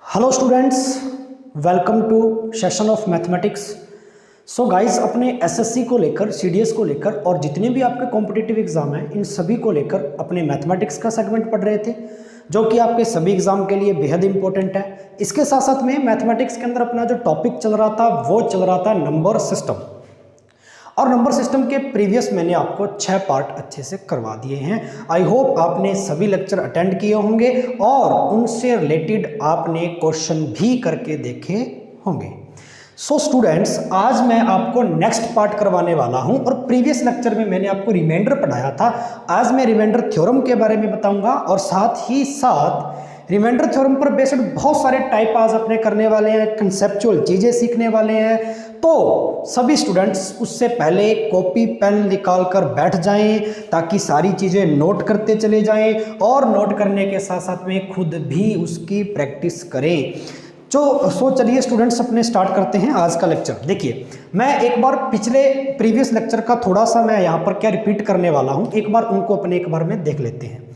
Hello students, welcome to session of mathematics. So guys, अपने SSC को लेकर, CDS को लेकर और जितने भी आपके कॉम्पिटिटिव एग्जाम हैं इन सभी को लेकर अपने मैथमेटिक्स का सेगमेंट पढ़ रहे थे, जो कि आपके सभी एग्जाम के लिए बेहद इंपॉर्टेंट है। इसके साथ साथ में मैथमेटिक्स के अंदर अपना जो टॉपिक चल रहा था वो चल रहा था नंबर सिस्टम, और नंबर सिस्टम के प्रीवियस मैंने आपको 6 पार्ट अच्छे से करवा दिए हैं। आई होप आपने सभी लेक्चर अटेंड किए होंगे और उनसे रिलेटेड आपने क्वेश्चन भी करके देखे होंगे। सो स्टूडेंट्स, आज मैं आपको नेक्स्ट पार्ट करवाने वाला हूं और प्रीवियस लेक्चर में मैंने आपको रिमाइंडर पढ़ाया था। आज मैं रिमाइंडर थ्योरम के बारे में बताऊंगा और साथ ही साथ रिमाइंडर थ्योरम पर बेस्ड बहुत सारे टाइप आज अपने करने वाले हैं, कंसेप्चुअल चीज़ें सीखने वाले हैं। तो सभी स्टूडेंट्स उससे पहले कॉपी पेन निकाल कर बैठ जाएं ताकि सारी चीज़ें नोट करते चले जाएं और नोट करने के साथ साथ में खुद भी उसकी प्रैक्टिस करें। सो चलिए स्टूडेंट्स, अपने स्टार्ट करते हैं आज का लेक्चर। देखिए, मैं एक बार पिछले प्रीवियस लेक्चर का थोड़ा सा मैं यहाँ पर क्या रिपीट करने वाला हूँ, एक बार उनको अपने एक बार में देख लेते हैं।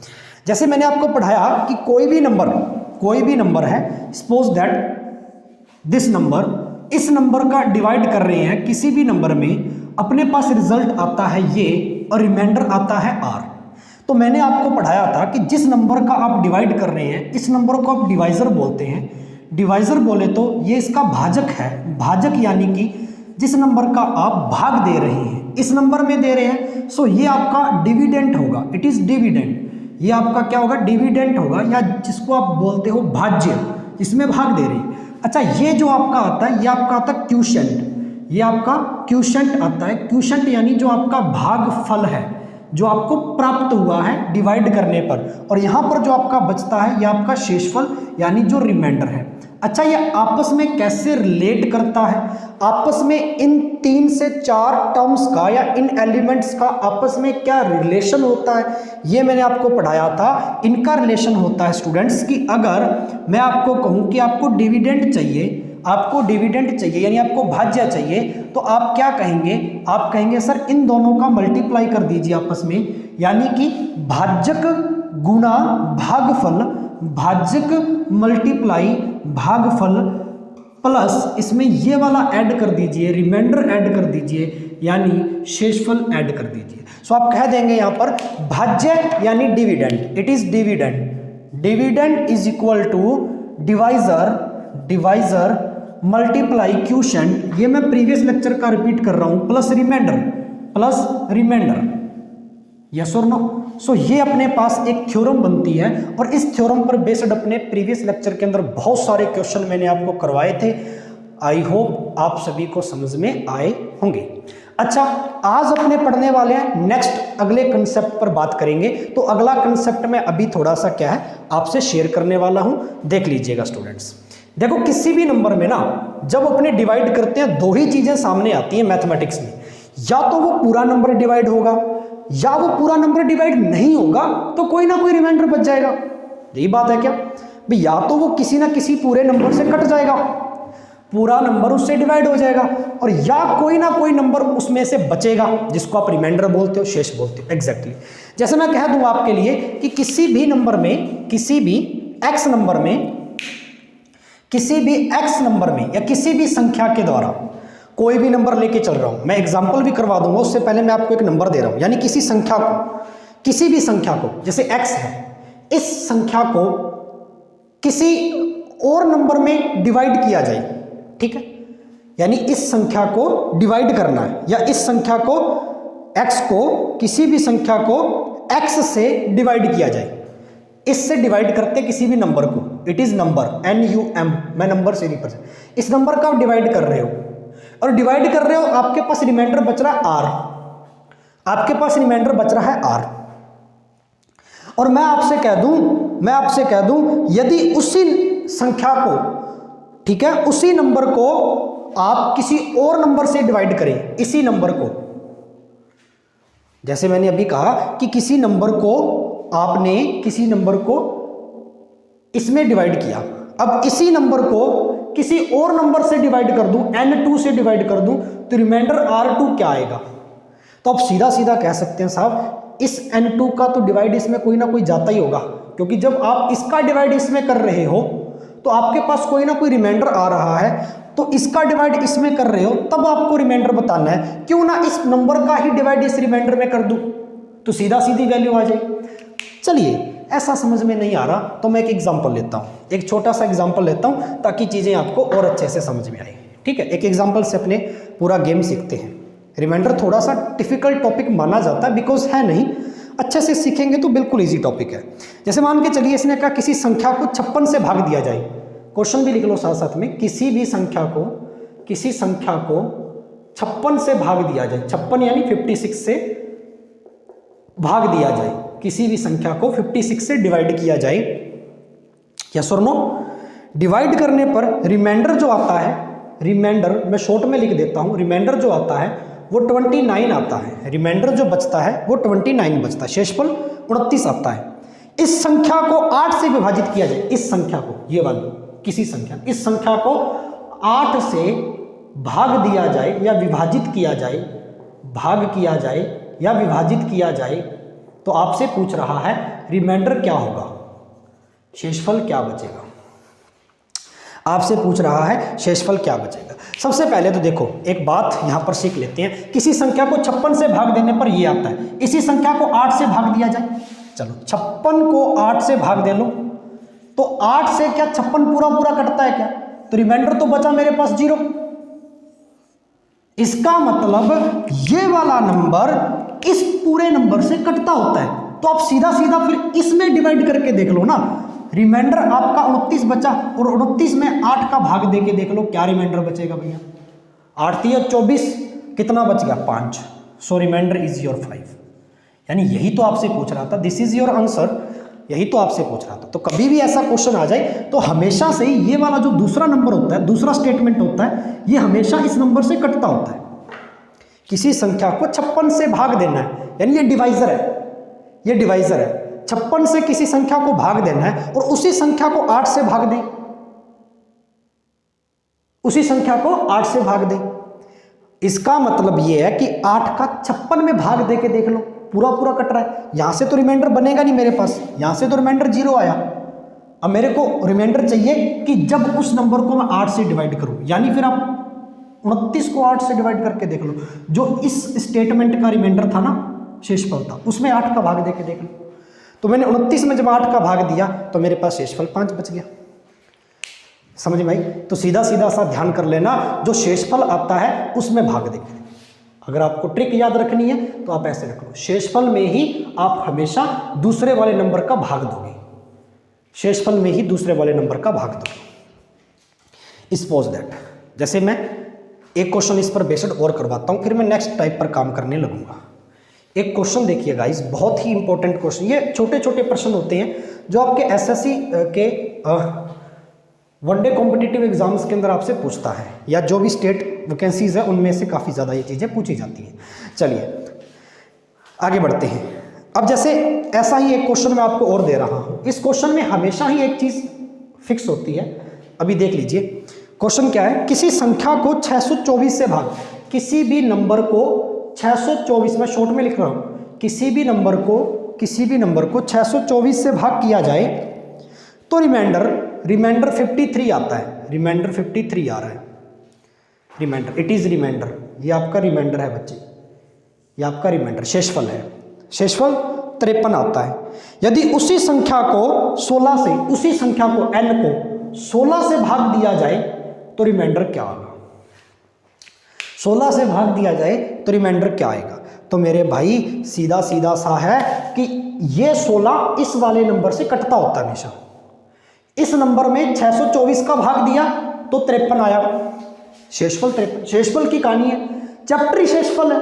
जैसे मैंने आपको पढ़ाया कि कोई भी नंबर है, सपोज दैट दिस नंबर, इस नंबर का डिवाइड कर रहे हैं किसी भी नंबर में, अपने पास रिजल्ट आता है ये और रिमाइंडर आता है आर। तो मैंने आपको पढ़ाया था कि जिस नंबर का आप डिवाइड कर रहे हैं इस नंबर को आप डिवाइजर बोलते हैं। डिवाइजर बोले तो ये इसका भाजक है। भाजक यानी कि जिस नंबर का आप भाग दे रहे हैं इस नंबर में दे रहे हैं, सो ये आपका डिविडेंट होगा। It is dividend. ये आपका क्या होगा? डिविडेंट होगा, या जिसको आप बोलते हो भाज्य, जिसमें भाग दे रहे हैं। अच्छा, ये जो आपका आता है ये आपका आता है क्यूशेंट। ये आपका क्यूशेंट आता है। क्यूशेंट यानी जो आपका भागफल है, जो आपको प्राप्त हुआ है डिवाइड करने पर, और यहाँ पर जो आपका बचता है ये आपका शेषफल यानी जो रिमाइंडर है। अच्छा, ये आपस में कैसे रिलेट करता है? आपस में इन 3 से 4 टर्म्स का या इन एलिमेंट्स का आपस में क्या रिलेशन होता है, ये मैंने आपको पढ़ाया था। इनका रिलेशन होता है स्टूडेंट्स कि अगर मैं आपको कहूँ कि आपको डिविडेंड चाहिए यानी आपको भाज्य चाहिए, तो आप क्या कहेंगे? आप कहेंगे सर इन दोनों का मल्टीप्लाई कर दीजिए आपस में, यानी कि भाजक गुणा भागफल, भाजक मल्टीप्लाई भागफल प्लस इसमें ये वाला ऐड कर दीजिए, रिमाइंडर ऐड कर दीजिए, यानी शेषफल ऐड कर दीजिए। सो आप कह देंगे यहाँ पर भाज्य यानी dividend, it is dividend. Dividend is equal to divisor multiply quotient, ये मैं प्रीवियस लेक्चर का रिपीट कर रहा हूं, प्लस रिमाइंडर। यस और नो? सो ये अपने पास एक थ्योरम बनती है और इस थ्योरम पर बेस्ड अपने प्रीवियस लेक्चर के अंदर बहुत सारे क्वेश्चन मैंने आपको करवाए थे। आई होप आप सभी को समझ में आए होंगे। अच्छा, आज अपने पढ़ने वाले हैं नेक्स्ट अगले कंसेप्ट पर बात करेंगे। तो अगला कंसेप्ट मैं अभी थोड़ा सा क्या है आपसे शेयर करने वाला हूं, देख लीजिएगा स्टूडेंट्स। देखो, किसी भी नंबर में ना जब अपने डिवाइड करते हैं दो ही चीजें सामने आती हैं मैथमेटिक्स में, या तो वो पूरा नंबर डिवाइड होगा या वो पूरा नंबर डिवाइड नहीं होगा तो कोई ना कोई रिमाइंडर बच जाएगा। यही बात है क्या भाई? या तो वो किसी ना किसी पूरे नंबर से कट जाएगा, पूरा नंबर उससे डिवाइड हो जाएगा, और या कोई ना कोई नंबर उसमें से बचेगा जिसको आप रिमाइंडर बोलते हो, शेष बोलते हो। एग्जैक्टली जैसे मैं कह दूं आपके लिए कि किसी भी x नंबर में या किसी भी संख्या के द्वारा कोई भी नंबर लेके चल रहा हूं, मैं एग्जांपल भी करवा दूंगा, उससे पहले मैं आपको एक नंबर दे रहा हूं, यानी किसी भी संख्या को जैसे x है, इस संख्या को किसी और नंबर में डिवाइड किया जाए, ठीक है? यानी इस संख्या को डिवाइड करना है, या इस संख्या को x को किसी भी संख्या को x से डिवाइड किया जाए। इससे डिवाइड करते किसी भी नंबर को, इट इज नंबर, NUM, मैं नंबर से रिप्रेजेंट। इस नंबर का आप डिवाइड कर रहे हो और डिवाइड कर रहे हो, आपके पास रिमाइंडर बच रहा है R, आपके पास रिमाइंडर बच रहा है R। और मैं आपसे कह दूं यदि उसी संख्या को, ठीक है, उसी नंबर को आप किसी और नंबर से डिवाइड करें, इसी नंबर को, जैसे मैंने अभी कहा कि किसी नंबर को इसमें डिवाइड किया, अब इसी नंबर को किसी और नंबर से डिवाइड कर दूं, N2 से डिवाइड कर दूं, तो रिमाइंडर R2 क्या आएगा? तो आप सीधा सीधा कह सकते हैं साहब इस N2 का तो डिवाइड इसमें कोई ना कोई जाता ही होगा, क्योंकि जब आप इसका डिवाइड इसमें कर रहे हो तो आपके पास कोई ना कोई रिमाइंडर आ रहा है, तो इसका डिवाइड इसमें कर रहे हो, तब आपको रिमाइंडर बताना है। क्यों ना इस नंबर का ही डिवाइड इस रिमाइंडर में कर दूं, तो सीधा सीधी वैल्यू आ जाएगी। चलिए, ऐसा समझ में नहीं आ रहा तो मैं एक एग्जांपल लेता हूं, एक छोटा सा एग्जांपल लेता हूं ताकि चीजें आपको और अच्छे से समझ में आए। ठीक है, एक एग्जांपल से अपने पूरा गेम सीखते हैं। रिमाइंडर थोड़ा सा डिफिकल्ट टॉपिक माना जाता है, बिकॉज है नहीं, अच्छे से सीखेंगे तो बिल्कुल इजी टॉपिक है। जैसे मान के चलिए, इसने कहा किसी संख्या को 56 से भाग दिया जाए। क्वेश्चन भी लिख लो साथ साथ में, किसी संख्या को 56 से भाग दिया जाए, 56 यानी 56 से भाग दिया जाए, किसी भी संख्या को 56 से डिवाइड किया जाए। यस और नो? डिवाइड करने पर रिमाइंडर जो आता है, रिमाइंडर मैं शॉर्ट में लिख देता हूं, रिमाइंडर जो आता है वो 29 आता है। रिमाइंडर जो बचता है वो 29 बचता है, शेषफल 29 आता है। इस संख्या को 8 से विभाजित किया जाए, इस संख्या को, ये वाली किसी संख्या, इस संख्या को 8 से भाग दिया जाए या विभाजित किया जाए, भाग किया जाए या विभाजित किया जाए, तो आपसे पूछ रहा है रिमाइंडर क्या होगा, शेषफल क्या बचेगा। आपसे पूछ रहा है शेषफल क्या बचेगा। सबसे पहले तो देखो एक बात यहां पर सीख लेते हैं, किसी संख्या को 56 से भाग देने पर ये आता है, इसी संख्या को 8 से भाग दिया जाए। चलो 56 को 8 से भाग दे लो, तो 8 से क्या 56 पूरा पूरा कटता है क्या, तो रिमाइंडर तो बचा मेरे पास 0। इसका मतलब ये वाला नंबर इस पूरे नंबर से कटता होता है, तो आप सीधा सीधा फिर इसमें डिवाइड करके देख लो ना। रिमाइंडर आपका 29 बचा और 29 में 8 का भाग देके देख लो क्या रिमाइंडर बचेगा भैया। 8 या 24, कितना बच गया 5। सो रिमाइंडर इज योर 5। यानी यही तो आपसे पूछ रहा था, दिस इज योर आंसर, यही तो आपसे पूछ रहा था। तो कभी भी ऐसा क्वेश्चन आ जाए तो हमेशा से ही ये वाला जो दूसरा नंबर होता है, दूसरा स्टेटमेंट होता है, ये हमेशा इस नंबर से कटता होता है। किसी संख्या को 56 से भाग देना है, यानी ये डिवाइजर है, ये डिवाइजर है। 56 से किसी संख्या को भाग देना है और उसी संख्या को 8 से भाग दें, उसी संख्या को 8 से भाग दें। इसका मतलब यह है कि 8 का 56 में भाग दे के देख लो, पूरा पूरा कट रहा है। यहां से तो रिमाइंडर बनेगा नहीं मेरे पास, यहां से तो रिमाइंडर 0 आया। अब मेरे को रिमाइंडर चाहिए कि जब उस नंबर को मैं 8 से डिवाइड करूं, यानी फिर आप 29 को 8 से डिवाइड करके देख लो, जो इस स्टेटमेंट का रिमाइंडर था ना, शेषफल था, उसमें 8 का भाग देके देख लो। तो मैंने 29 में जब 8 का भाग दिया तो मेरे पास शेषफल 5 बच गया। समझ में आई? तो सीधा सीधा सा ध्यान कर लेना, जो शेषफल आता है उसमें भाग देंगे। अगर आपको ट्रिक याद रखनी है तो आप ऐसे रख लो, शेषफल में ही आप हमेशा दूसरे वाले नंबर का भाग दोगे, शेषफल में ही दूसरे वाले नंबर का भाग दोगे। सपोज दैट, जैसे मैं एक क्वेश्चन इस पर बेस्ड और करवाता हूं, फिर मैं नेक्स्ट टाइप पर काम करने लगूंगा। एक क्वेश्चन देखिए गाइस, बहुत ही इंपॉर्टेंट क्वेश्चन। ये छोटे छोटे प्रश्न होते हैं जो आपके एसएससी के वनडे कॉम्पिटिटिव एग्जाम्स के अंदर आपसे पूछता है, या जो भी स्टेट वैकेंसीज है उनमें से काफ़ी ज़्यादा ये चीज़ें पूछी जाती हैं। चलिए आगे बढ़ते हैं। अब जैसे ऐसा ही एक क्वेश्चन मैं आपको और दे रहा हूँ, इस क्वेश्चन में हमेशा ही एक चीज़ फिक्स होती है। अभी देख लीजिए क्वेश्चन क्या है, किसी संख्या को 624 से भाग, किसी भी नंबर को 624, मैं शॉर्ट में लिख रहा हूँ, किसी भी नंबर को 624 से भाग किया जाए तो रिमाइंडर 53 आता है, रिमाइंडर 53 आ रहा है। रिमाइंडर, इट इज रिमाइंडर, ये आपका रिमाइंडर है बच्चे, ये आपका रिमाइंडर शेषफल है। शेषफल 53 आता है। यदि उसी संख्या को 16 से, उसी संख्या को n को 16 से भाग दिया जाए तो रिमाइंडर क्या होगा। 16 से भाग दिया जाए तो रिमाइंडर क्या आएगा। तो मेरे भाई सीधा सीधा सा है कि ये 16 इस वाले नंबर से कटता होता है हमेशा। इस नंबर में 624 का भाग दिया तो 53 आया, शेषफल 53। शेषफल की कहानी है, चैप्टर ही शेषफल है,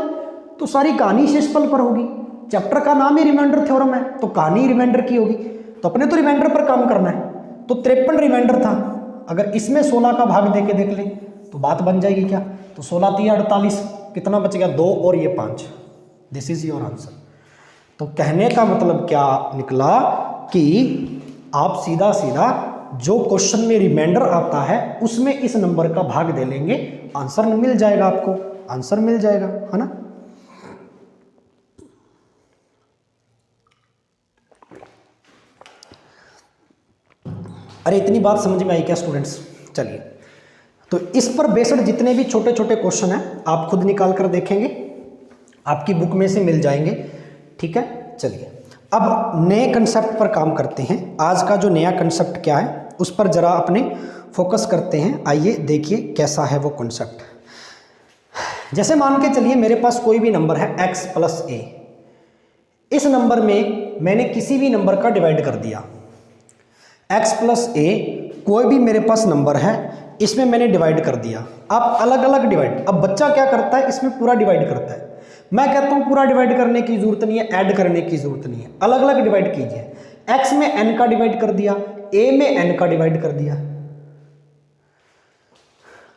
तो सारी कहानी शेषफल पर होगी। चैप्टर का नाम ही रिमाइंडर थ्योरम है, तो कहानी रिमाइंडर की होगी। तो अपने तो रिमाइंडर पर काम करना है। तो 53 रिमाइंडर था, अगर इसमें 16 का भाग देके देख ले तो बात बन जाएगी क्या। तो 16 3 48, कितना बच गया 2 और ये 5। This is your answer. तो कहने का मतलब क्या निकला कि आप सीधा सीधा जो क्वेश्चन में रिमाइंडर आता है उसमें इस नंबर का भाग दे लेंगे, आंसर मिल जाएगा, आपको आंसर मिल जाएगा, है ना। अरे इतनी बात समझ में आई क्या स्टूडेंट्स? चलिए, तो इस पर बेस्ड जितने भी छोटे छोटे क्वेश्चन हैं आप खुद निकाल कर देखेंगे, आपकी बुक में से मिल जाएंगे। ठीक है, चलिए अब नए कंसेप्ट पर काम करते हैं। आज का जो नया कंसेप्ट क्या है उस पर ज़रा अपने फोकस करते हैं। आइए देखिए कैसा है वो कंसेप्ट। जैसे मान के चलिए मेरे पास कोई भी नंबर है x प्लस ए। इस नंबर में मैंने किसी भी नंबर का डिवाइड कर दिया। x प्लस ए कोई भी मेरे पास नंबर है, इसमें मैंने डिवाइड कर दिया। आप अलग अलग डिवाइड, अब बच्चा क्या करता है इसमें पूरा डिवाइड करता है। मैं कहता हूं पूरा डिवाइड करने की जरूरत नहीं है, ऐड करने की जरूरत नहीं है, अलग अलग डिवाइड कीजिए। x में n का डिवाइड कर दिया, a में n का डिवाइड कर दिया,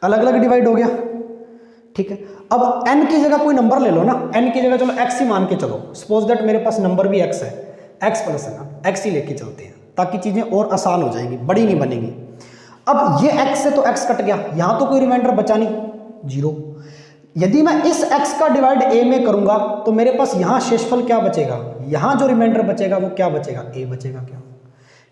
अलग अलग डिवाइड हो गया। ठीक है, अब n की जगह कोई नंबर ले लो ना, n की जगह चलो x ही मान के चलो। सपोज दैट मेरे पास नंबर भी x है, x प्लस है ना, x ही लेके चलते हैं ताकि चीजें और आसान हो जाएंगी, बड़ी नहीं बनेगी। अब ये x से तो x कट गया, यहां तो कोई रिमाइंडर बचा नहीं, 0। यदि मैं इस x का डिवाइड a में करूंगा तो मेरे पास यहां शेषफल क्या बचेगा, यहां जो रिमाइंडर बचेगा वो क्या बचेगा, a बचेगा। क्या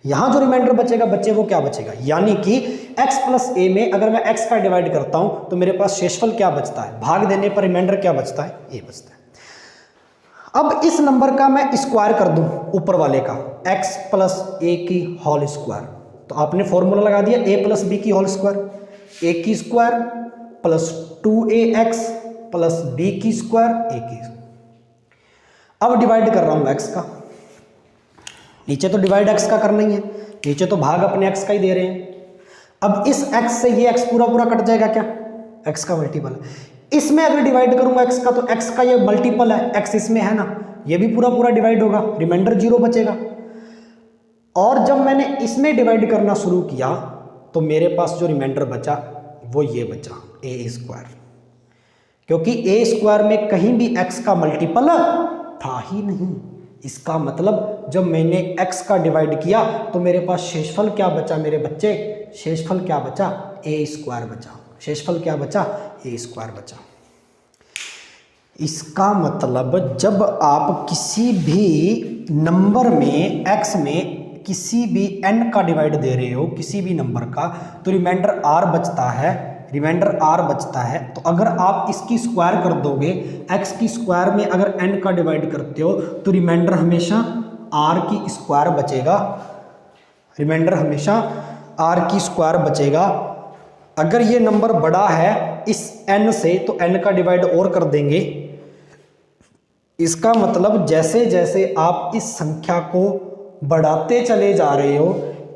यहां जो रिमाइंडर बचेगा बच्चे वो क्या बचेगा, यानी कि x प्लस a में अगर मैं x का डिवाइड करता हूं तो मेरे पास शेषफल क्या बचता है, भाग देने पर रिमाइंडर क्या बचता है, a बचता है। अब इस नंबर का मैं स्क्वायर कर दूं ऊपर वाले का, x प्लस a की होल स्क्वायर, तो आपने फॉर्मूला लगा दिया a प्लस b की होल स्क्वायर, a की square plus 2ax plus b की स्क्वायर a की। अब डिवाइड कर रहा हूं x का, नीचे तो डिवाइड x का करना ही है, नीचे तो भाग अपने x का ही दे रहे हैं। अब इस x से ये x पूरा पूरा कट जाएगा, क्या x का मल्टीपल है। इसमें अगर डिवाइड करूंगा x का तो x का ये मल्टीपल है, x इसमें है ना, ये भी पूरा पूरा डिवाइड होगा, रिमाइंडर 0 बचेगा। और जब मैंने इसमें डिवाइड करना शुरू किया तो मेरे पास जो रिमाइंडर बचा वो ये बचा, a स्क्वायर, क्योंकि a स्क्वायर में कहीं भी x का मल्टीपल था ही नहीं। इसका मतलब जब मैंने x का डिवाइड किया तो मेरे पास शेषफल क्या बचा मेरे बच्चे, शेषफल क्या बचा, a स्क्वायर बचा। शेषफल क्या बचा, a स्क्वायर बचा। इसका मतलब जब आप किसी भी नंबर में x में किसी भी n का डिवाइड दे रहे हो, किसी भी नंबर का, तो रिमाइंडर r बचता है, रिमाइंडर r बचता है। तो अगर आप इसकी स्क्वायर कर दोगे, x की स्क्वायर में अगर n का डिवाइड करते हो तो रिमाइंडर हमेशा r की स्क्वायर बचेगा, रिमाइंडर हमेशा r की स्क्वायर बचेगा। अगर ये नंबर बड़ा है इस n से तो n का डिवाइड और कर देंगे। इसका मतलब जैसे जैसे आप इस संख्या को बढ़ाते चले जा रहे हो,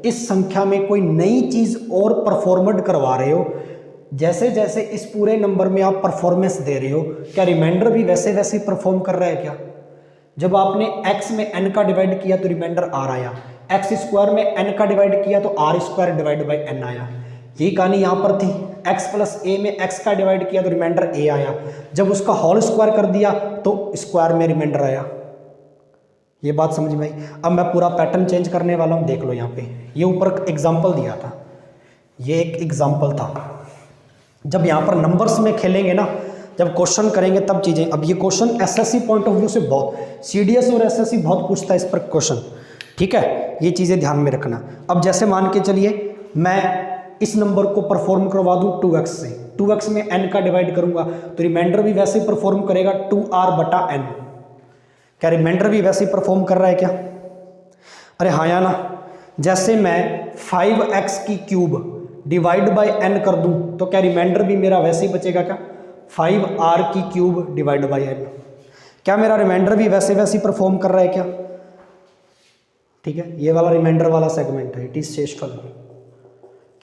इस संख्या में कोई नई चीज और परफॉर्मेंट करवा रहे हो, जैसे जैसे इस पूरे नंबर में आप परफॉर्मेंस दे रहे हो, क्या रिमाइंडर भी वैसे वैसे परफॉर्म कर रहा है क्या। जब आपने x में n का डिवाइड किया तो रिमाइंडर r आया, x स्क्वायर में n का डिवाइड किया तो r square divide by n आया। यही कहानी यहाँ पर थी, x प्लस a में x का डिवाइड किया तो रिमाइंडर a आया, जब उसका होल स्क्वायर कर दिया तो स्क्वायर में रिमाइंडर आया। ये बात समझ में आई। अब मैं पूरा पैटर्न चेंज करने वाला हूँ, देख लो यहाँ पे, ये ऊपर एग्जाम्पल दिया था, ये एक एग्जाम्पल था। जब यहाँ पर नंबर्स में खेलेंगे ना, जब क्वेश्चन करेंगे तब चीज़ें, अब ये question SSC point of view से बहुत, सीडीएस और एसएससी बहुत पूछता है इस पर क्वेश्चन। ठीक है, ये चीज़ें ध्यान में रखना। अब जैसे मान के चलिए मैं इस नंबर को परफॉर्म करवा दूँ 2x से, 2x में n का डिवाइड करूँगा तो रिमाइंडर भी वैसे ही परफॉर्म करेगा 2r/n। क्या रिमाइंडर भी वैसे ही परफॉर्म कर रहा है क्या, अरे हाँ या ना। जैसे मैं 5x की क्यूब डिवाइड बाय n कर दूं तो क्या रिमाइंडर भी मेरा वैसे ही बचेगा क्या, 5r की क्यूब डिवाइड बाय n। क्या मेरा रिमाइंडर भी वैसे वैसे परफॉर्म कर रहा है क्या। ठीक है, ये वाला रिमाइंडर वाला सेगमेंट है, इट इज शेषफल,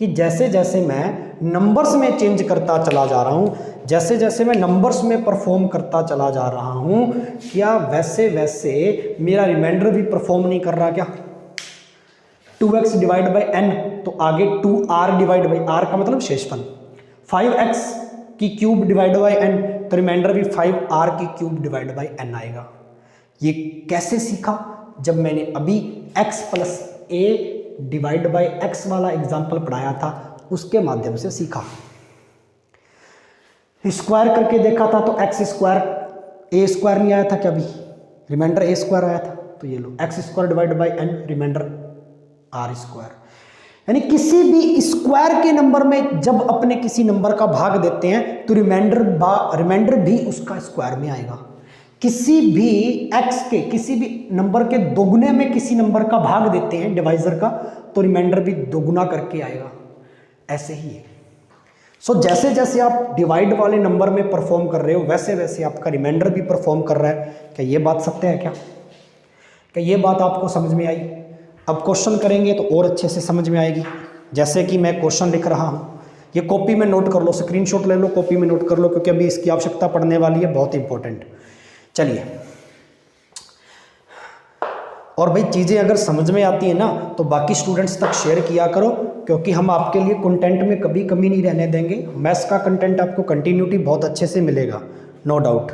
कि जैसे जैसे मैं नंबर्स में चेंज करता चला जा रहा हूं, जैसे जैसे मैं नंबर्स में परफॉर्म करता चला जा रहा हूं, क्या वैसे वैसे मेरा रिमाइंडर भी परफॉर्म नहीं कर रहा क्या। 2x डिवाइड बाई n तो आगे 2r डिवाइड बाई r का मतलब शेषफल, 5x की क्यूब डिवाइड बाई n तो रिमाइंडर भी 5r की क्यूब डिवाइड बाई n आएगा। ये कैसे सीखा, जब मैंने अभी x plus a divide by x वाला एग्जाम्पल पढ़ाया था उसके माध्यम से सीखा। स्क्वायर करके देखा था तो x स्क्वायर a स्क्वायर नहीं आया था क्या, अभी रिमाइंडर a स्क्वायर आया था। तो ये लो x square divide by n, remainder r square. यानी किसी भी स्क्वायर के नंबर में जब अपने किसी नंबर का भाग देते हैं तो रिमाइंडर भी उसका स्क्वायर में आएगा। किसी भी x के किसी भी नंबर के दोगुने में किसी नंबर का भाग देते हैं डिवाइजर का, तो रिमाइंडर भी दोगुना करके आएगा। ऐसे ही है। सो जैसे जैसे आप डिवाइड वाले नंबर में परफॉर्म कर रहे हो वैसे वैसे आपका रिमाइंडर भी परफॉर्म कर रहा है। क्या ये बात सत्य है? क्या ये बात आपको समझ में आई? अब क्वेश्चन करेंगे तो और अच्छे से समझ में आएगी। जैसे कि मैं क्वेश्चन लिख रहा हूँ, ये कॉपी में नोट कर लो, स्क्रीनशॉट ले लो, कॉपी में नोट कर लो, क्योंकि अभी इसकी आवश्यकता पड़ने वाली है, बहुत इंपॉर्टेंट। चलिए, और भाई चीज़ें अगर समझ में आती है ना तो बाकी स्टूडेंट्स तक शेयर किया करो, क्योंकि हम आपके लिए कंटेंट में कभी कमी नहीं रहने देंगे। मैथ्स का कंटेंट आपको कंटिन्यूटी बहुत अच्छे से मिलेगा, नो डाउट।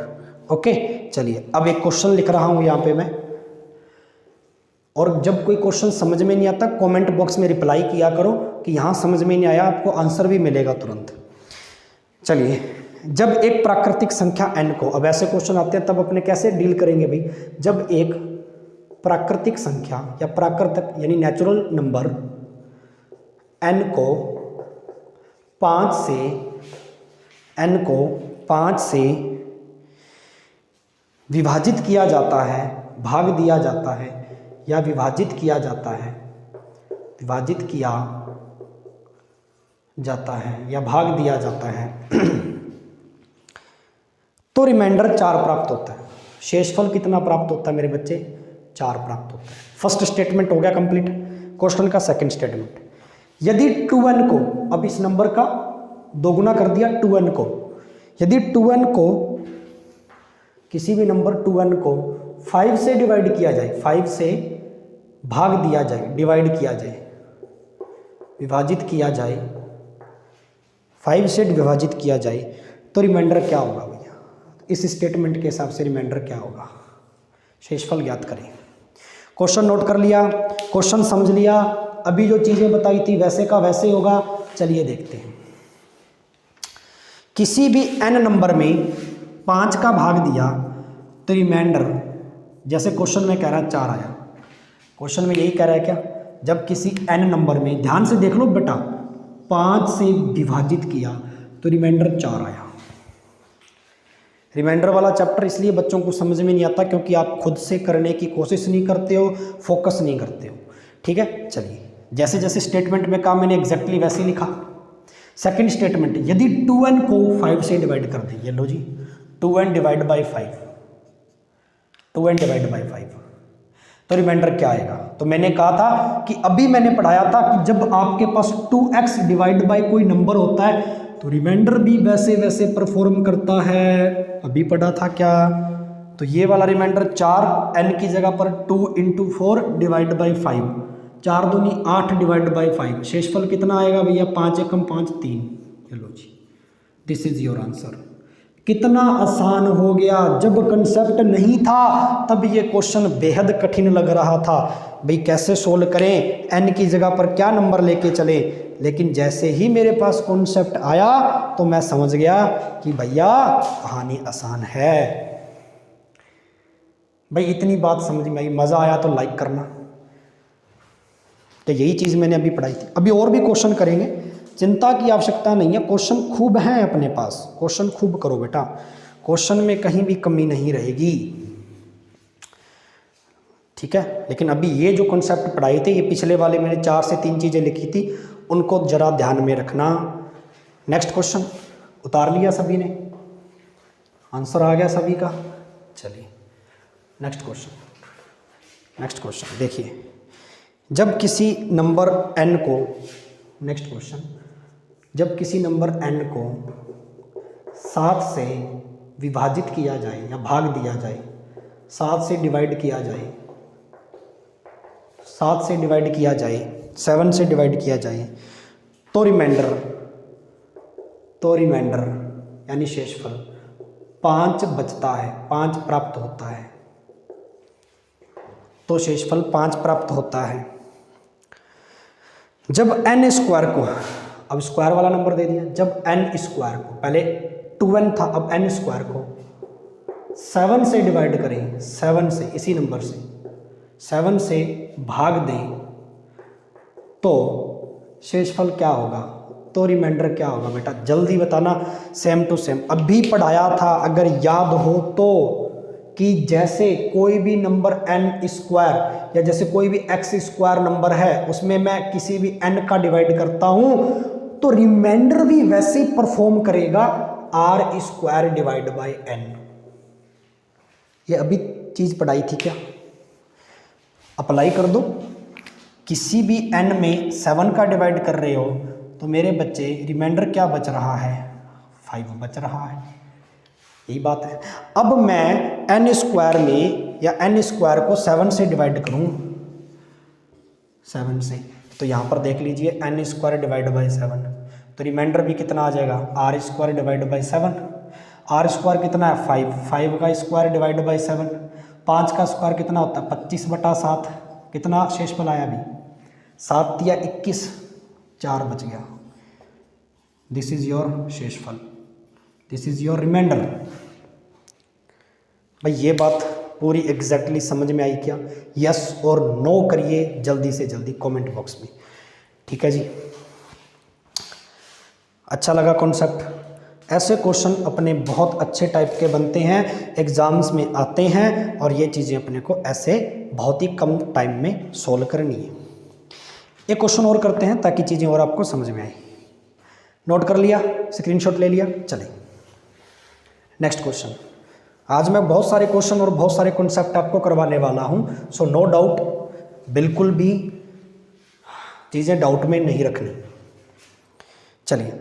ओके, चलिए अब एक क्वेश्चन लिख रहा हूँ यहाँ पे मैं, और जब कोई क्वेश्चन समझ में नहीं आता कमेंट बॉक्स में रिप्लाई किया करो कि यहाँ समझ में नहीं आया, आपको आंसर भी मिलेगा तुरंत। चलिए, जब एक प्राकृतिक संख्या n को, अब ऐसे क्वेश्चन आते हैं तब अपने कैसे डील करेंगे भाई, जब एक प्राकृतिक संख्या या प्राकृतिक यानी नेचुरल नंबर n को 5 से विभाजित किया जाता है, भाग दिया जाता है या विभाजित किया जाता है या भाग दिया जाता है तो रिमाइंडर 4 प्राप्त होता है। शेषफल कितना प्राप्त होता है मेरे बच्चे? 4 प्राप्त होता है। फर्स्ट स्टेटमेंट हो गया कंप्लीट। क्वेश्चन का सेकंड स्टेटमेंट, यदि 2n को, अब इस नंबर का दोगुना कर दिया 2n को, यदि 2n को किसी भी नंबर 2n को 5 से डिवाइड किया जाए, 5 से भाग दिया जाए, डिवाइड किया जाए, विभाजित किया जाए, 5 से विभाजित किया जाए तो रिमाइंडर क्या होगा भैया? इस स्टेटमेंट के हिसाब से रिमाइंडर क्या होगा? शेषफल ज्ञात करें। क्वेश्चन नोट कर लिया, क्वेश्चन समझ लिया, अभी जो चीज़ें बताई थी वैसे का वैसे होगा। चलिए देखते हैं। किसी भी n नंबर में 5 का भाग दिया तो रिमाइंडर, जैसे क्वेश्चन में कह रहा है 4 आया, क्वेश्चन में यही कह रहा है क्या? जब किसी n नंबर में, ध्यान से देख लो बेटा, 5 से विभाजित किया तो रिमाइंडर 4 आया। रिमाइंडर वाला चैप्टर इसलिए बच्चों को समझ में नहीं आता क्योंकि आप खुद से करने की कोशिश नहीं करते हो, फोकस नहीं करते हो। ठीक है, चलिए जैसे जैसे स्टेटमेंट में कहा मैंने एग्जैक्टली वैसे ही लिखा। सेकंड स्टेटमेंट, यदि 2n को 5 से डिवाइड कर दें, ये लो जी 2n divide by 5, 2n divide by 5 तो रिमाइंडर क्या आएगा? तो मैंने कहा था कि अभी मैंने पढ़ाया था कि जब आपके पास 2x डिवाइड बाई कोई नंबर होता है तो रिमाइंडर भी वैसे वैसे परफॉर्म करता है। अभी पढ़ा था क्या? तो ये वाला रिमाइंडर 4, n की जगह पर 2 × 4 डिवाइड बाई 5, 4 दूनी 8 डिवाइड बाई 5, शेषफल कितना आएगा भैया? 5 एकम 5 3। चलो जी, दिस इज योर आंसर। कितना आसान हो गया। जब कंसेप्ट नहीं था तब ये क्वेश्चन बेहद कठिन लग रहा था भाई, कैसे सोल्व करें, n की जगह पर क्या नंबर लेके चले। लेकिन जैसे ही मेरे पास कॉन्सेप्ट आया तो मैं समझ गया कि भैया कहानी आसान है। भाई इतनी बात समझ में आई, मज़ा आया तो लाइक करना। तो यही चीज़ मैंने अभी पढ़ाई थी। अभी और भी क्वेश्चन करेंगे, चिंता की आवश्यकता नहीं है, क्वेश्चन खूब हैं अपने पास, क्वेश्चन खूब करो बेटा, क्वेश्चन में कहीं भी कमी नहीं रहेगी। ठीक है, लेकिन अभी ये जो कॉन्सेप्ट पढ़ाए थे, ये पिछले वाले मैंने 4 से 3 चीज़ें लिखी थी, उनको जरा ध्यान में रखना। नेक्स्ट क्वेश्चन उतार लिया सभी ने, आंसर आ गया सभी का। चलिए नेक्स्ट क्वेश्चन देखिए, जब किसी नंबर n को, नेक्स्ट क्वेश्चन, जब किसी नंबर n को 7 से विभाजित किया जाए या भाग दिया जाए, 7 से डिवाइड किया जाए, 7 से डिवाइड किया जाए, 7 से डिवाइड किया जाए तो रिमाइंडर यानी शेषफल 5 बचता है, 5 प्राप्त होता है। तो शेषफल 5 प्राप्त होता है जब n स्क्वायर को, अब स्क्वायर वाला नंबर दे दिया, जब n स्क्वायर को, पहले 2n था, अब n स्क्वायर को 7 से डिवाइड करें, 7 से, इसी नंबर से 7 से भाग दें तो शेषफल क्या होगा, तो रिमाइंडर क्या होगा बेटा, जल्दी बताना। सेम टू सेम अभी पढ़ाया था, अगर याद हो तो, कि जैसे कोई भी नंबर n स्क्वायर या जैसे कोई भी x स्क्वायर नंबर है उसमें मैं किसी भी n का डिवाइड करता हूं तो रिमाइंडर भी वैसे ही परफॉर्म करेगा r square divide by n। ये अभी चीज पढ़ाई थी क्या, अप्लाई कर दो। किसी भी n में 7 का डिवाइड कर रहे हो तो मेरे बच्चे रिमाइंडर क्या बच रहा है, 5 बच रहा है, यही बात है। अब मैं n स्क्वायर में या n स्क्वायर को 7 से डिवाइड करूं, 7 से, तो यहाँ पर देख लीजिए n स्क्वायर डिवाइड बाई 7, तो रिमाइंडर भी कितना आ जाएगा, r square divide by 7। r square कितना है 5, 5 का स्क्वायर डिवाइड बाई 7, 5 का स्क्वायर कितना होता है 25/7, कितना शेषफल आया अभी 7 या 21, 4 बच गया। दिस इज योर शेषफल, दिस इज योर रिमाइंडर। भाई ये बात पूरी एग्जैक्टली समझ में आई क्या, यस और नो करिए जल्दी से जल्दी कमेंट बॉक्स में, ठीक है जी। अच्छा लगा कॉन्सेप्ट, ऐसे क्वेश्चन अपने बहुत अच्छे टाइप के बनते हैं, एग्जाम्स में आते हैं, और ये चीज़ें अपने को ऐसे बहुत ही कम टाइम में सोल्व करनी है। एक क्वेश्चन और करते हैं ताकि चीज़ें और आपको समझ में आए। नोट कर लिया, स्क्रीनशॉट ले लिया, चलें नेक्स्ट क्वेश्चन। आज मैं बहुत सारे क्वेश्चन और बहुत सारे कॉन्सेप्ट आपको करवाने वाला हूं, सो नो डाउट, बिल्कुल भी चीज़ें डाउट में नहीं रखनी। चलिए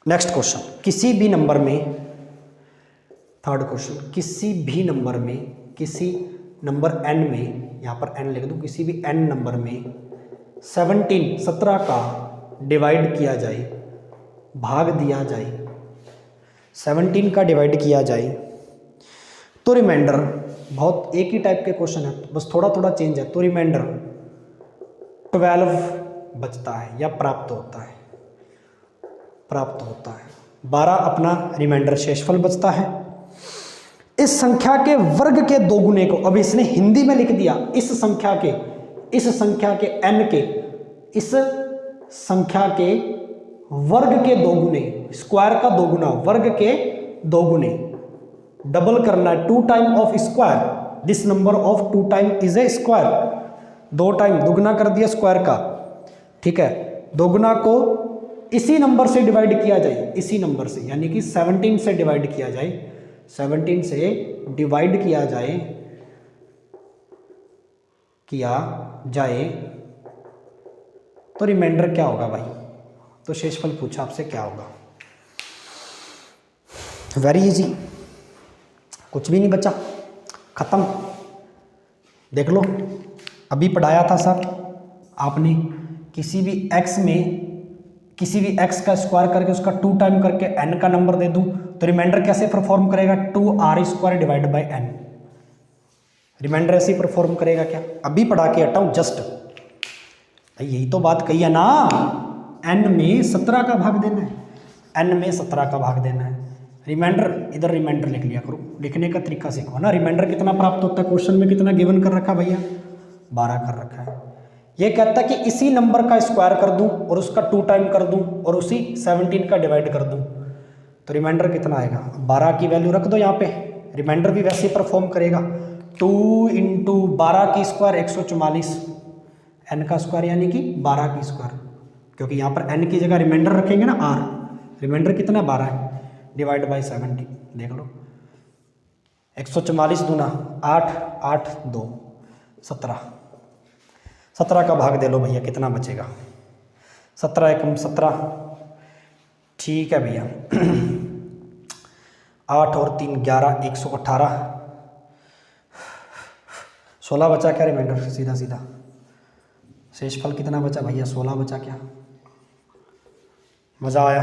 नेक्स्ट क्वेश्चन, किसी भी नंबर में, थर्ड क्वेश्चन, किसी भी नंबर में, किसी नंबर n में, यहाँ पर n लिख दूँ, किसी भी n नंबर में 17 का डिवाइड किया जाए, भाग दिया जाए, 17 का डिवाइड किया जाए तो रिमाइंडर, बहुत एक ही टाइप के क्वेश्चन है बस थोड़ा थोड़ा चेंज है, तो रिमाइंडर 12 बचता है या प्राप्त होता है, प्राप्त होता है। 12 अपना रिमाइंडर शेषफल बचता है। इस संख्या के वर्ग के 2 गुने को, अब इसने हिंदी में लिख दिया, इस संख्या के n के, इस संख्या के वर्ग के 2 गुने, स्क्वायर का 2 गुना, वर्ग के 2 गुने, डबल करना है, 2 time of square, this number of 2 time is a square, 2 time दुगना कर दिया स्क्वायर का, ठीक है। दोगुना को इसी नंबर से डिवाइड किया जाए, इसी नंबर से, यानी कि 17 से डिवाइड किया जाए, 17 से डिवाइड किया जाए तो रिमाइंडर क्या होगा भाई, तो शेषफल पूछा आपसे क्या होगा। वेरी इजी, कुछ भी नहीं बचा, खत्म। देख लो अभी पढ़ाया था सर आपने, किसी भी x में, किसी भी x का स्क्वायर करके उसका 2 टाइम करके n का नंबर दे दूं तो रिमाइंडर कैसे परफॉर्म करेगा, 2r square divide by n, remainder ऐसे ही परफॉर्म करेगा क्या। अभी पढ़ा के हटाऊं जस्ट, यही तो बात कही है ना, n में 17 का भाग देना है, n में 17 का भाग देना है। रिमाइंडर, इधर रिमाइंडर लिख लिया करो, लिखने का तरीका सीखो ना। रिमाइंडर कितना प्राप्त होता है, क्वेश्चन में कितना गिवन कर रखा भैया, 12 कर रखा है। ये कहता है कि इसी नंबर का स्क्वायर कर दूं और उसका 2 टाइम कर दूं और उसी 17 का डिवाइड कर दूं तो रिमाइंडर कितना आएगा। 12 की वैल्यू रख दो यहाँ पे, रिमाइंडर भी वैसे ही परफॉर्म करेगा। 2 × 12 की स्क्वायर 144, n का स्क्वायर यानी कि 12 की स्क्वायर, क्योंकि यहाँ पर n की जगह रिमाइंडर रखेंगे ना r, रिमाइंडर कितना है 12 है, डिवाइड बाई 70, देख लो 144 दूना 8, 8 2 17, 17 का भाग दे लो भैया, कितना बचेगा, 17 एकम 17, ठीक है भैया। 8 और 3 11, 118, 16 बचा क्या रिमाइंडर, सीधा सीधा शेषफल कितना बचा भैया, 16 बचा क्या। मज़ा आया।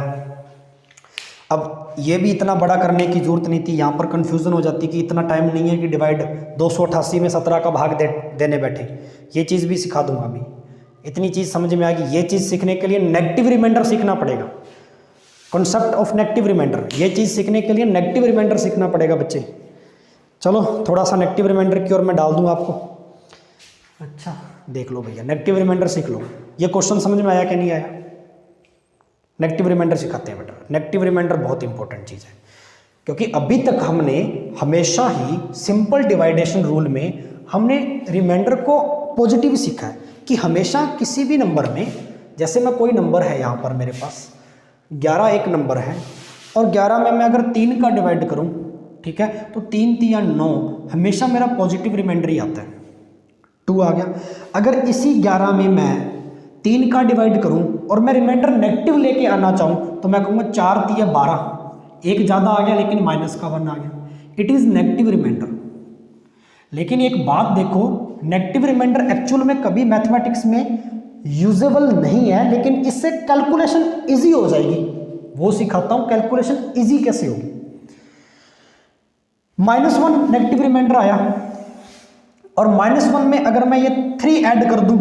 अब ये भी इतना बड़ा करने की ज़रूरत नहीं थी, यहाँ पर कन्फ्यूज़न हो जाती कि इतना टाइम नहीं है कि डिवाइड 288 में 17 का भाग देने बैठे। ये चीज़ भी सिखा दूंगा अभी, इतनी चीज़ समझ में आएगी। ये चीज़ सीखने के लिए नेगेटिव रिमाइंडर सीखना पड़ेगा, कॉन्सेप्ट ऑफ नेगेटिव रिमाइंडर। ये चीज़ सीखने के लिए नेगेटिव रिमाइंडर सीखना पड़ेगा बच्चे। चलो थोड़ा सा नेगेटिव रिमाइंडर की ओर मैं डाल दूँगा आपको। अच्छा देख लो भैया, नेगेटिव रिमाइंडर सीख लो। ये क्वेश्चन समझ में आया कि नहीं आया? नेगेटिव रिमाइंडर सिखाते हैं बेटा। नेगेटिव रिमाइंडर बहुत इंपॉर्टेंट चीज़ है, क्योंकि अभी तक हमने हमेशा ही सिंपल डिवाइडेशन रूल में हमने रिमाइंडर को पॉजिटिव सीखा है कि हमेशा किसी भी नंबर में, जैसे मैं कोई नंबर है यहाँ पर मेरे पास 11 एक नंबर है और 11 में मैं अगर 3 का डिवाइड करूँ, ठीक है, तो 3 3 या 9, हमेशा मेरा पॉजिटिव रिमाइंडर ही आता है, 2 आ गया। अगर इसी 11 में मैं 3 का डिवाइड करूँ और मैं रिमाइंडर नेगेटिव लेके आना चाहूँ तो मैं कहूँगा 4 3 या 12, एक ज़्यादा आ गया लेकिन माइनस का 1 आ गया, इट इज़ नेगेटिव रिमाइंडर। लेकिन एक बात देखो, नेगेटिव रिमाइंडर एक्चुअल में कभी मैथमेटिक्स में यूजेबल नहीं है, लेकिन इससे कैलकुलेशन इजी हो जाएगी। वो सिखाता हूं कैलकुलेशन इजी कैसे होगी। -1 नेगेटिव रिमाइंडर आया और -1 में अगर मैं ये 3 ऐड कर दूं,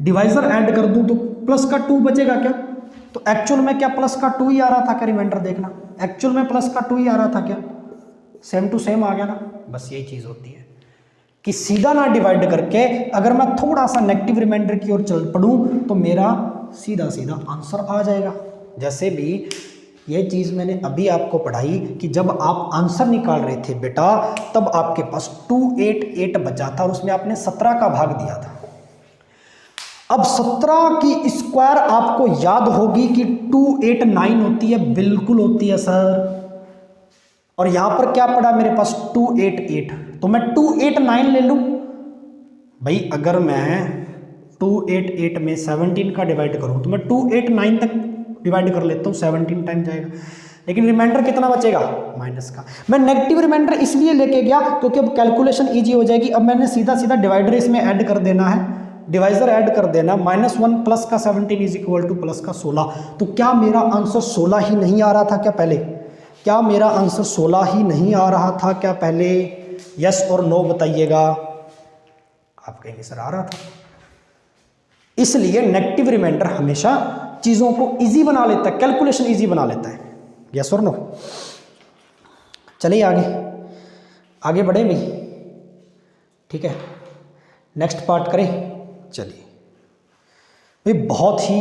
डिवाइजर ऐड कर दूं, तो प्लस का 2 बचेगा क्या? तो एक्चुअल में क्या प्लस का 2 ही आ रहा था क्या? रिमाइंडर देखना, एक्चुअल में प्लस का 2 ही आ रहा था क्या? सेम टू सेम आ गया ना। बस यही चीज होती है कि सीधा ना डिवाइड करके अगर मैं थोड़ा सा नेगेटिव रिमाइंडर की ओर चल पड़ूं तो मेरा सीधा सीधा आंसर आ जाएगा। जैसे भी ये चीज़ मैंने अभी आपको पढ़ाई कि जब आप आंसर निकाल रहे थे बेटा, तब आपके पास 288 बचा था और उसमें आपने 17 का भाग दिया था। अब 17 की स्क्वायर आपको याद होगी कि 289 होती है, बिल्कुल होती है सर। और यहां पर क्या पड़ा मेरे पास? 288, तो मैं 289 ले लूं भाई। अगर मैं 288 में 17 का डिवाइड करूं तो मैं 289 तक डिवाइड कर लेता हूं, 17 टाइम जाएगा, लेकिन रिमाइंडर कितना बचेगा? माइनस का। मैं नेगेटिव रिमाइंडर इसलिए लेके गया क्योंकि अब कैलकुलेशन इजी हो जाएगी। अब मैंने सीधा सीधा डिवाइडर इसमें ऐड कर देना है, डिवाइजर ऐड कर देना, -1 प्लस का 17 इज इक्वल टू प्लस का 16। तो क्या मेरा आंसर 16 ही नहीं आ रहा था क्या पहले? क्या मेरा आंसर 16 ही नहीं आ रहा था क्या पहले? यस और नो बताइएगा। आप कहेंगे सर आ रहा था। इसलिए नेगेटिव रिमाइंडर हमेशा चीजों को इजी बना लेता है, कैलकुलेशन इजी बना लेता है। यस और नो। चलिए आगे आगे बढ़े भाई, ठीक है, नेक्स्ट पार्ट करें। चलिए भाई, बहुत ही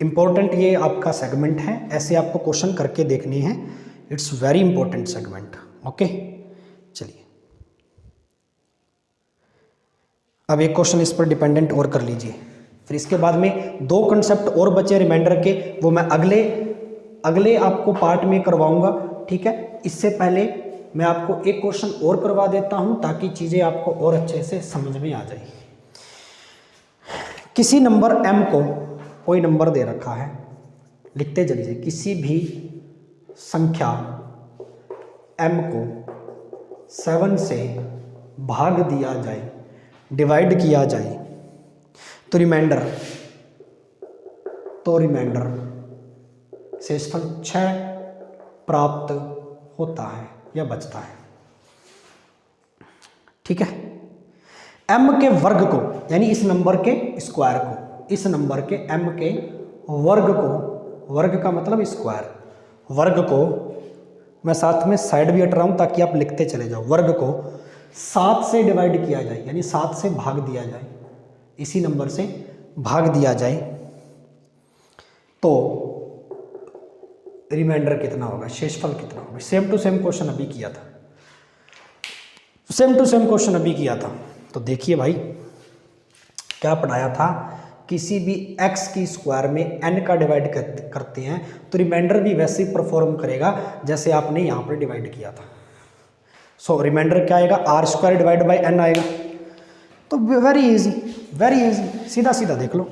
इंपॉर्टेंट ये आपका सेगमेंट है, ऐसे आपको क्वेश्चन करके देखने हैं। It's very important segment. Okay, चलिए अब एक क्वेश्चन इस पर डिपेंडेंट और कर लीजिए, फिर इसके बाद में 2 कंसेप्ट और बचे रिमाइंडर के, वो मैं अगले आपको पार्ट में करवाऊंगा, ठीक है। इससे पहले मैं आपको एक क्वेश्चन और करवा देता हूं ताकि चीज़ें आपको और अच्छे से समझ में आ जाए। किसी नंबर m को कोई नंबर दे रखा है, लिखते चलिए, किसी भी संख्या m को 7 से भाग दिया जाए, डिवाइड किया जाए, तो रिमाइंडर शेषफल 6 प्राप्त होता है या बचता है, ठीक है। m के वर्ग को, यानी इस नंबर के स्क्वायर को, इस नंबर के m के वर्ग को, वर्ग का मतलब स्क्वायर, वर्ग को मैं साथ में साइड भी हट रहा हूं ताकि आप लिखते चले जाओ, वर्ग को 7 से डिवाइड किया जाए, यानी 7 से भाग दिया जाए, इसी नंबर से भाग दिया जाए, तो रिमाइंडर कितना होगा, शेषफल कितना होगा। सेम टू सेम क्वेश्चन अभी किया था, सेम टू सेम क्वेश्चन अभी किया था। तो देखिए भाई क्या पढ़ाया था, किसी भी x की स्क्वायर में n का डिवाइड करते हैं तो रिमाइंडर भी वैसे ही परफॉर्म करेगा जैसे आपने यहाँ पर डिवाइड किया था। सो रिमाइंडर क्या आएगा, r² डिवाइड बाई n आएगा। तो वेरी इजी, वेरी इजी, सीधा सीधा देख लो।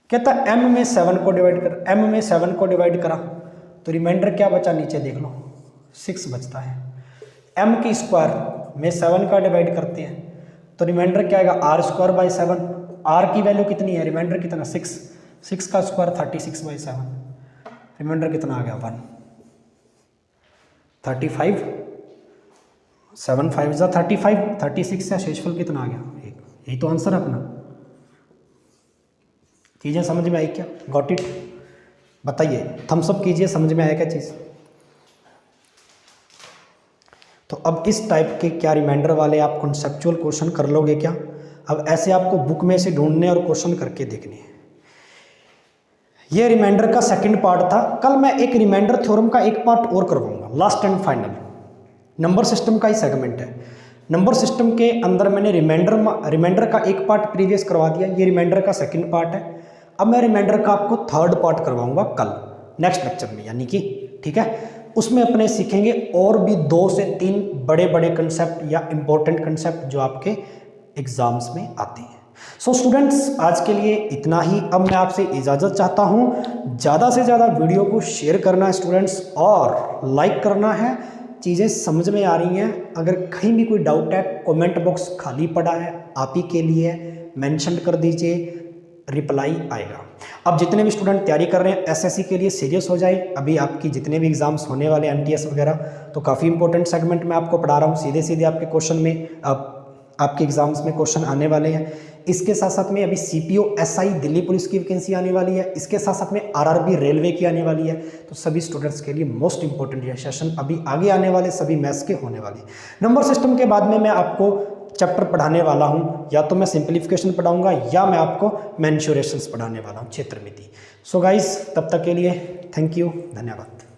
कहता m में 7 को डिवाइड कर, m में 7 को डिवाइड करा तो रिमाइंडर क्या बचा, नीचे देख लो 6 बचता है। m की स्क्वायर में 7 का डिवाइड करते हैं तो रिमाइंडर क्या आएगा, r² बाई 7। r की वैल्यू कितनी है, रिमाइंडर कितना 6, 6 का स्क्वायर 36 बाई 7, रिमाइंडर कितना आ गया 1, 35, 7 5 जा 35, 36 से शेषफल कितना आ गया 1। यही तो आंसर है अपना। चीज़ें समझ में आई क्या, गॉट इट? बताइए, थम्स अप कीजिए, समझ में आया क्या चीज़? तो अब इस टाइप के क्या रिमाइंडर वाले आप कॉन्सेप्चुअल क्वेश्चन कर लोगे क्या? अब ऐसे आपको बुक में से ढूंढने और क्वेश्चन करके देखने हैं। ये रिमाइंडर का सेकंड पार्ट था। कल मैं एक रिमाइंडर थ्योरम का एक पार्ट और करवाऊंगा, last and final. Number system का ही सेगमेंट है। नंबर सिस्टम के अंदर मैंने रिमाइंडर का एक पार्ट प्रीवियस करवा दिया, ये रिमाइंडर का सेकंड पार्ट है। अब मैं रिमाइंडर का आपको थर्ड पार्ट करवाऊंगा कल नेक्स्ट लेक्चर में, यानी कि ठीक है। उसमें अपने सीखेंगे और भी 2 से 3 बड़े बड़े कंसेप्ट या इंपॉर्टेंट कंसेप्ट जो आपके एग्जाम्स में आते हैं। सो स्टूडेंट्स, आज के लिए इतना ही। अब मैं आपसे इजाज़त चाहता हूँ। ज़्यादा से ज़्यादा वीडियो को शेयर करना है स्टूडेंट्स, और लाइक करना है। चीज़ें समझ में आ रही हैं? अगर कहीं भी कोई डाउट है, कमेंट बॉक्स खाली पड़ा है, आप ही के लिए मेंशन कर दीजिए, रिप्लाई आएगा। अब जितने भी स्टूडेंट तैयारी कर रहे हैं एसएससी के लिए, सीरियस हो जाए। अभी आपकी जितने भी एग्जाम्स होने वाले एमटीएस वगैरह, तो काफ़ी इंपॉर्टेंट सेगमेंट मैं आपको पढ़ा रहा हूँ। सीधे सीधे आपके क्वेश्चन में आपके एग्जाम्स में क्वेश्चन आने वाले हैं। इसके साथ साथ में अभी सीपीओ एसआई दिल्ली पुलिस की वैकेंसी आने वाली है। इसके साथ साथ में आरआरबी रेलवे की आने वाली है। तो सभी स्टूडेंट्स के लिए मोस्ट इंपॉर्टेंट ये सेशन अभी आगे आने वाले सभी मैथ्स के होने वाले। नंबर सिस्टम के बाद में मैं आपको चैप्टर पढ़ाने वाला हूं, या तो मैं सिंप्लीफिकेशन पढ़ाऊंगा या मैं आपको मेंसुरेशंस पढ़ाने वाला हूं, क्षेत्रमिति। सो गाइस, तब तक के लिए थैंक यू, धन्यवाद।